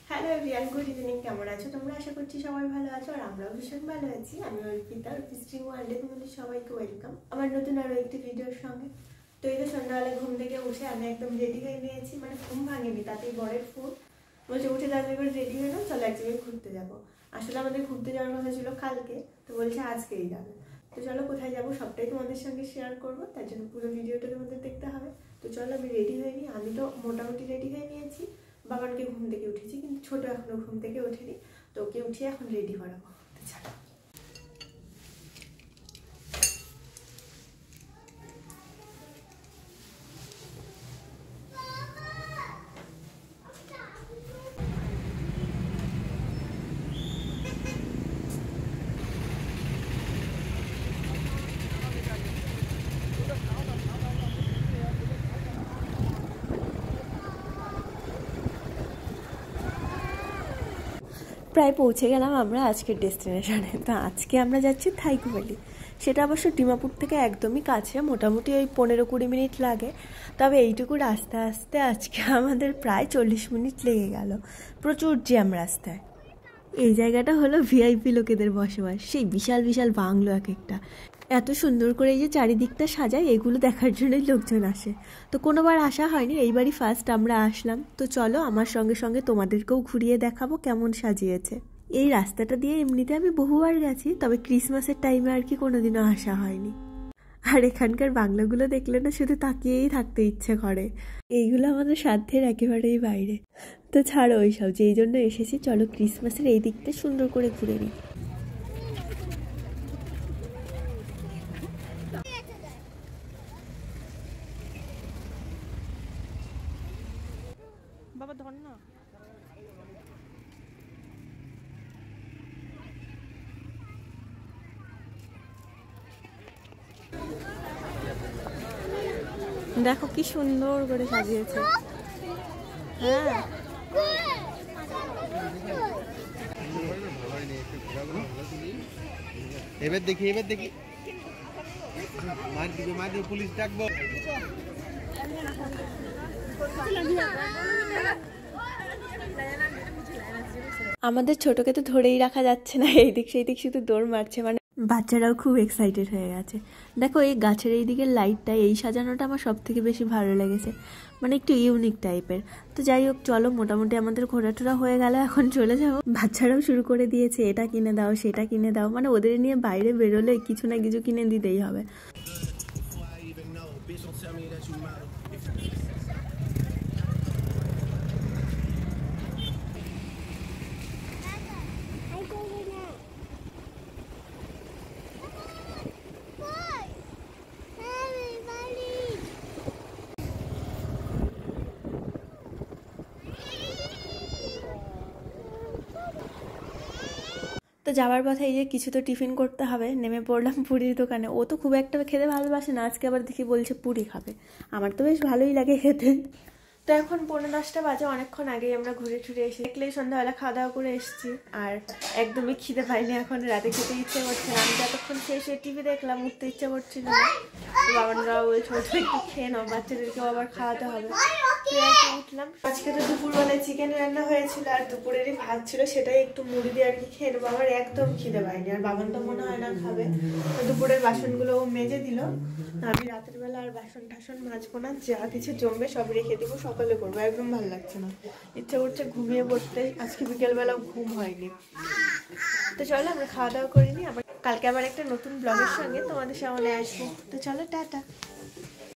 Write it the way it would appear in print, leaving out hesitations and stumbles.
Hello everyone, good evening. কেমন আছো তোমরা? আশা করছি সবাই ভালো আছো আর আমরাও ভীষণ ভালো আছি। আমি অর্পিতা, অর্পিস্ট্রিং ওয়ার্ল্ডে তোমাদের সবাইকে ওয়েলকাম আমার নতুন আরও একটি ভিডিওর সঙ্গে। তো এই তো সন্ধ্যাবেলা ঘুম থেকে উঠে আমি একদম রেডি হয়ে নিয়েছি, মানে ঘুম ভাঙেনি, তাতেই বরের ফোন বলছে উঠে তাড়াতাড়ি করে রেডি হয়ে নাও, চলো এক জায়গায় ঘুরতে যাবো। আসলে আমাদের ঘুরতে যাওয়ার কথা ছিল কালকে, তো বলছে আজকেই যাবে। তো চলো কোথায় যাবো সবটাই তোমাদের সঙ্গে শেয়ার করবো, তার জন্য পুরো ভিডিওটা তোমাদের দেখতে হবে। তো চলো আমি রেডি হয়ে নিই। আমি তো মোটামুটি রেডি হয়ে নিয়েছি, বাবানকে ঘুম থেকে উঠেছি, কিন্তু ছোট এখনো ঘুম থেকে ওঠেনি, তো ওকে উঠিয়ে এখন রেডি করাবো। তো চলো। প্রায় পৌঁছে গেলাম আমরা আজকের ডেস্টিনেশনে। তো আজকে আমরা যাচ্ছি থাইকু ভ্যালি। সেটা অবশ্য ডিমাপুর থেকে একদমই কাছে, মোটামুটি ওই 15-20 মিনিট লাগে। তবে এইটুকু রাস্তা আসতে আজকে আমাদের প্রায় 40 মিনিট লেগে গেল, প্রচুর জ্যাম রাস্তায়। এই জায়গাটা হলো ভিআইপি লোকেদের বসবাস, সেই বিশাল বিশাল বাংলো এক একটা। এত সুন্দর করে এই যে চারিদিকটা সাজায়, এগুলো দেখার জন্যই লোকজন আসে। তো কোনোবার আসা হয়নি, এইবারই ফার্স্ট আমরা আসলাম। তো চলো আমার সঙ্গে সঙ্গে তোমাদেরকেও ঘুরিয়ে দেখাবো কেমন সাজিয়েছে। এই রাস্তাটা দিয়ে এমনিতে আমি বহুবার গেছি, তবে ক্রিসমাসের টাইমে আর কি কোনোদিনও আসা হয়নি। আর এখানকার বাংলাগুলো দেখলে না শুধু তাকিয়েই থাকতে ইচ্ছে করে। এইগুলো আমাদের সাধ্যের একেবারেই বাইরে। তো ছাড়ো ওইসব, যেই জন্য এসেছি, চলো ক্রিসমাসের এই দিকটা সুন্দর করে ঘুরে নিই। বাবা ধর না। দেখো কি সুন্দর করে সাজিয়েছে। হ্যাঁ, এবার দেখি মার দিবে পুলিশ ডাকবো। আমাদের ছোটকে তো ধরেই রাখা যাচ্ছে না, এই দিক সেই দিক শুধু দৌড় মারছে, মানে বাচ্চারাও খুব এক্সাইটেড হয়ে গেছে। দেখো এই গাছের এই দিকের লাইটটা, এই সাজানোটা আমার সব থেকে বেশি ভালো লেগেছে, মানে একটু ইউনিক টাইপের। তো যাই হোক চলো, মোটামুটি আমাদের ঘোরাটোরা হয়ে গেল, এখন চলে যাবো। বাচ্চারাও শুরু করে দিয়েছে এটা কিনে দাও সেটা কিনে দাও, মানে ওদের নিয়ে বাইরে বেরোলে কিছু না কিছু কিনে দিতেই হবে। তো যাওয়ার পথে এই যে কিছু তো টিফিন করতে হবে, নেমে পড়লাম পুরীর দোকানে। ও তো খুব একটা খেতে ভালোবাসে না, আজকে আবার দেখি বলছে পুরি খাবে। আমার তো বেশ ভালোই লাগে খেতে। তো এখন 9:45 বাজে, অনেকক্ষণ আগেই আমরা ঘুরে টুরে এসে দেখলেই সন্ধ্যাবেলা খাওয়া দাওয়া করে এসেছি, আর একদমই খিদে পাইনি। এখন রাতে খেতে ইচ্ছে করছে না। আমি যতক্ষণ শেষে টিভি দেখলাম, উঠতে ইচ্ছে করছিল না। তো বাবানরাও বলছে একটু খেয়ে নাও, বাচ্চাদেরকেও আবার খাওয়াতে হবে। উঠলাম। আজকে তো দুপুরবেলায় চিকেন রান্না হয়েছিল, আর দুপুরেরই ভাত ছিল, সেটাই একটু মুড়ি দিয়ে আর কি খেয়ে নেবো। আমার একদম খিদে পাইনি, আর বাবান তো মনে হয় না খাবে। তো দুপুরের বাসনগুলো ও মেজে দিল, আমি রাতের বেলা আর বাসন টাসন মাজবো না, যা কিছু জমবে সব রেখে দিব, সকালে করবো। একদম ভালো লাগছে না, ইচ্ছা করছে ঘুমিয়ে পড়তে। আজকে বিকেলবেলাও ঘুম হয়নি। তো চলো আমরা খাওয়া দাওয়া করিনি, আবার কালকে আবার একটা নতুন ব্লগের সঙ্গে তোমাদের সামনে আসবো। তো চলো টাটা।